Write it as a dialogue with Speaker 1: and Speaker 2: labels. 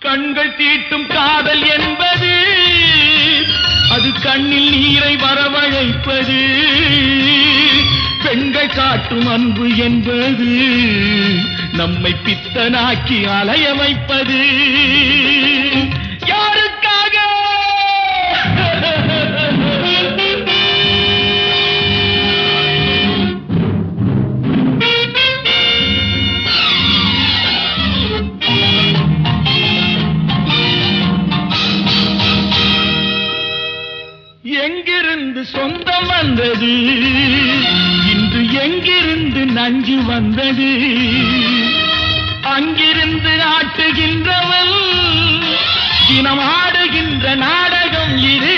Speaker 1: கண்கள் தீட்டும் காதல் என்பது அது கண்ணில் நீரை வரவழைப்பது. பெண்கள் காட்டும் அன்பு என்பது நம்மை பித்தனாக்கி அலைய வைப்பது. யாருக்காக? எங்கிருந்து சொந்தம் வந்தது, இன்று எங்கிருந்து நஞ்சு வந்தது? அங்கிருந்து ஆட்டுகின்றவன் தினம் ஆடுகின்ற நாடகம் இது.